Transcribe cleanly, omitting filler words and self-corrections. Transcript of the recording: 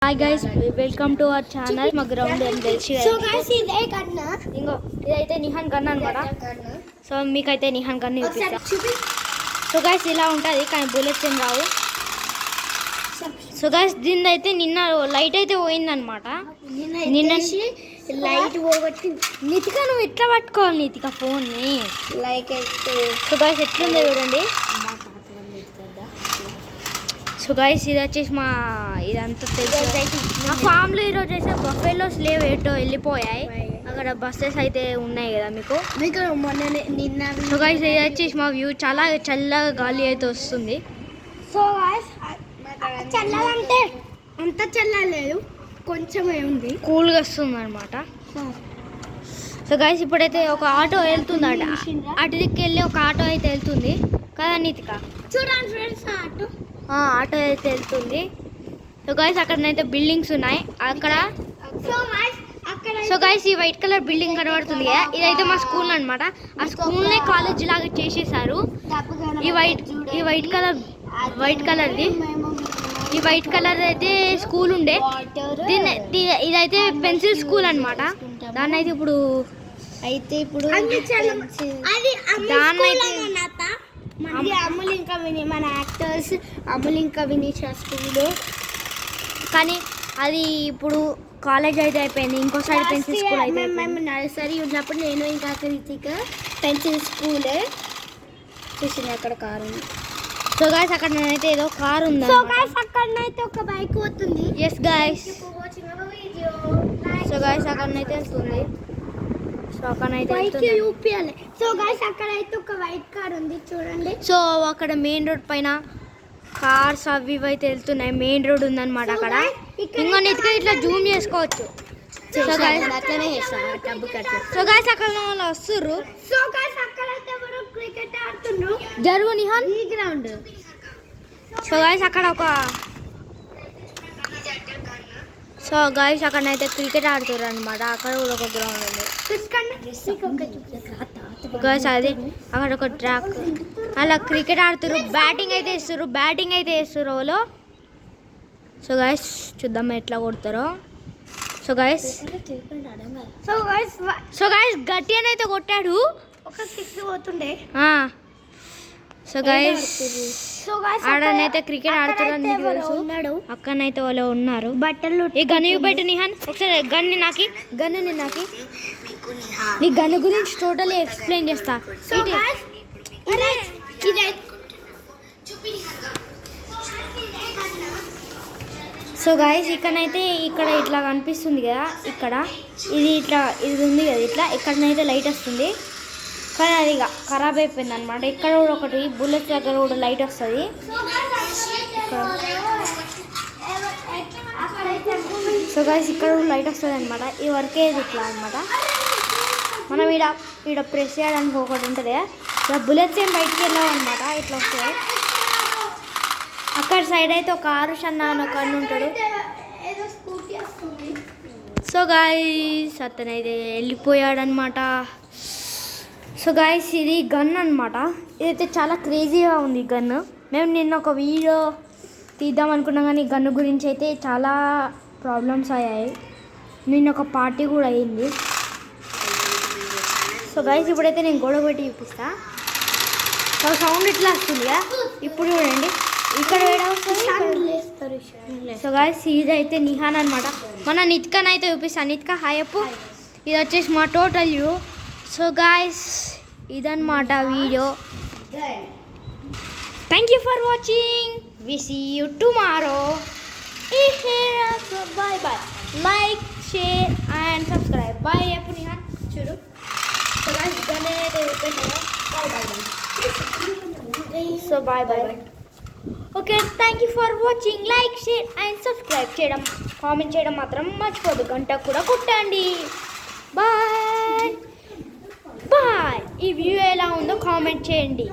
Hi guys, welcome to our channel. మా ground అని తెలిసి ఇంకో ఇదైతే నిహాన్ గన్ అనమాట. సో మీకైతే నిహాన్ గన్ చూపిస్తా. సో గైస్ ఇలా ఉంటుంది, కానీ బుల్లెట్స్ ఏం రావు. సో గైస్ దీని అయితే నిన్న లైట్ అయితే పోయిందనమాట. నిన్న లైట్ పోగొట్టి నితిక నువ్వు ఎట్లా పట్టుకోవాలి నితిక ఫోన్ని లైక్ అయితే. సో గైస్ ఎట్లుందో చూడండి. సో గైస్ ఇది వచ్చేసి మా ఇదంతా తెలుసు. మా ఫామ్లో ఈరోజు అయితే బఫెలోస్ లేవు, ఏటో వెళ్ళిపోయాయి. అక్కడ బస్సెస్ అయితే ఉన్నాయి కదా మీకు మొన్న నిన్న. సో గైస్ ఇది వచ్చేసి మా వ్యూ, చాలా చల్లగా గాలి అయితే వస్తుంది. సో గైస్ చల్లదంటే అంత చల్లలేదు, కొంచెమే ఉంది, కూల్గా వస్తుంది అనమాట. సో గైస్ ఇప్పుడైతే ఒక ఆటో వెళ్తుందట, అటు దిక్కు వెళ్ళి ఒక ఆటో అయితే వెళ్తుంది కదా నితిక. చూడండి ఫ్రెండ్స్, ఆటో అయితే వెళ్తుంది. సో గైస్ అక్కడనైతే బిల్డింగ్స్ ఉన్నాయి అక్కడ. సో గైస్ ఈ వైట్ కలర్ బిల్డింగ్ కనబడుతుంది కదా, ఇదైతే మా స్కూల్ అనమాట. ఆ స్కూల్నే కాలేజ్ లాగా చేసేసారు. ఈ వైట్ కలర్ అయితే స్కూల్ ఉండే. ఇదైతే పెన్సిల్ స్కూల్ అనమాట. దాన్ని అయితే ఇప్పుడు అమూల్ ఇంకా మన యాక్టర్స్ అమూల్ ఇంకా వినీష్ స్కూల్, కానీ అది ఇప్పుడు కాలేజ్ అయితే అయిపోయింది. ఇంకో సైడ్ పెన్సిల్ స్కూల్ అయితే. మేము నర్సరీ ఉన్నప్పుడు నేను ఇంకా కృతిక పెన్సిల్ స్కూలే చూసింది. అక్కడ కారు ఉంది. సో గైస్ అక్కడ అయితే ఏదో కార్ ఉంది. సో గైస్ అక్కడనైతే ఒక బైక్ పోతుంది. Yes guys. సో గైస్ అక్కడనైతే వెళ్తుంది. సో అక్కడనైతే యూపీఎల్. సో గైస్ అక్కడైతే ఒక వైట్ కార్ ఉంది చూడండి. సో అక్కడ మెయిన్ రోడ్ పైన కార్స్ అవి ఇవి అయితే వెళ్తున్నాయి. మెయిన్ రోడ్ ఉందన్నమాట అక్కడ. ఇంకా నెత్తిగా ఇట్లా జూమ్ చేసుకోవచ్చు. సో గైస్ అట్లనే సో గైస్ అక్కడ వాళ్ళు వస్తుర్రు. సో గైస్ అక్కడైతే మనం క్రికెట్ ఆడుతున్నాం. జరుగు నిహాన్ ఈ గ్రౌండ్. సో గైస్ అక్కడ సో గైస్ అక్కడనైతే క్రికెట్ ఆడుతారు అనమాట. అక్కడ కూడా ఒక గ్రౌండ్ ఉంది గైస్. అది అక్కడ ఒక ట్రాక్, అలా క్రికెట్ ఆడుతారు. బ్యాటింగ్ అయితే వేస్తారు వాళ్ళు. సో గైస్ చూద్దాం ఎట్లా కొడతారో. సో గైస్ గట్టిగానైతే కొట్టాడు. ఒక 6 పోతుండే. సో గైస్ ఆడనైతే క్రికెట్ ఆడుతారని మీకు తెలుసు. అక్కడనైతే వాళ్ళు ఉన్నారు. బట్టలు ఈ గన్ను బయట నిహాన్ ఒకసారి గన్ను నాకి నీ గన్ను గురించి టోటలీ ఎక్స్ప్లెయిన్ చేస్తా. సో గైస్ ఇక్కడనైతే ఇట్లా కనిపిస్తుంది కదా, ఇది ఉంది కదా ఇట్లా. ఇక్కడనైతే లైట్ వస్తుంది, కానీ అది ఖరాబ్ అయిపోయింది అనమాట. ఇక్కడ కూడా ఒకటి బుల్లెట్ దగ్గర కూడా లైట్ వస్తుంది. సో గైస్ ఇక్కడ కూడా లైట్ వస్తుంది అనమాట. ఈ వర్కే ఇట్లా అనమాట. మనం ఈడ ప్రెస్ చేయడానికి ఒకటి ఉంటుంది కదా, బుల్లెట్స్ ఏం బయటికి వెళ్ళావు అనమాట. ఇట్లా వస్తాయి. అక్కడ సైడ్ అయితే ఒక ఆరుష్ అన్న ఒక అన్న ఉంటాడు. సో గైస్ అతనైతే వెళ్ళిపోయాడనమాట. సో గైస్ ఇది గన్ అనమాట. ఇదైతే చాలా క్రేజీగా ఉంది గన్ను. మేము నిన్న ఒక వీడియో తీద్దాం అనుకున్నాం, కానీ గన్ను గురించి అయితే చాలా ప్రాబ్లమ్స్ అయ్యాయి. నిన్న ఒక పార్టీ కూడా అయ్యింది. సో గైస్ ఇప్పుడైతే నేను గొడవ పెట్టి చూపిస్తా. సో సౌండ్ ఇట్లా వస్తుంది కదా, ఇప్పుడు చూడండి ఇక్కడ వస్తుంది. సో గైస్ ఇదైతే నిహాన్ అనమాట. మన నితికన్ అయితే చూపిస్తా. నితిక హాయ్ అప్పు. ఇది వచ్చేసి మా టోటల్ వ్యూ. సో గాయస్ ఇదన్నమాట video. Thank you for watching. We see you tomorrow. Bye bye. Like, share and subscribe. Bye Appu Nihan చూడు. So guys so bye bye. Okay, thank you for watching. Like, share and subscribe చేయడం, comment చేయడం మాత్రం మర్చిపోదు. గంట కూడా కొట్టండి. Bye. ఈ view ఎలా ఉందో కామెంట్ చేయండి.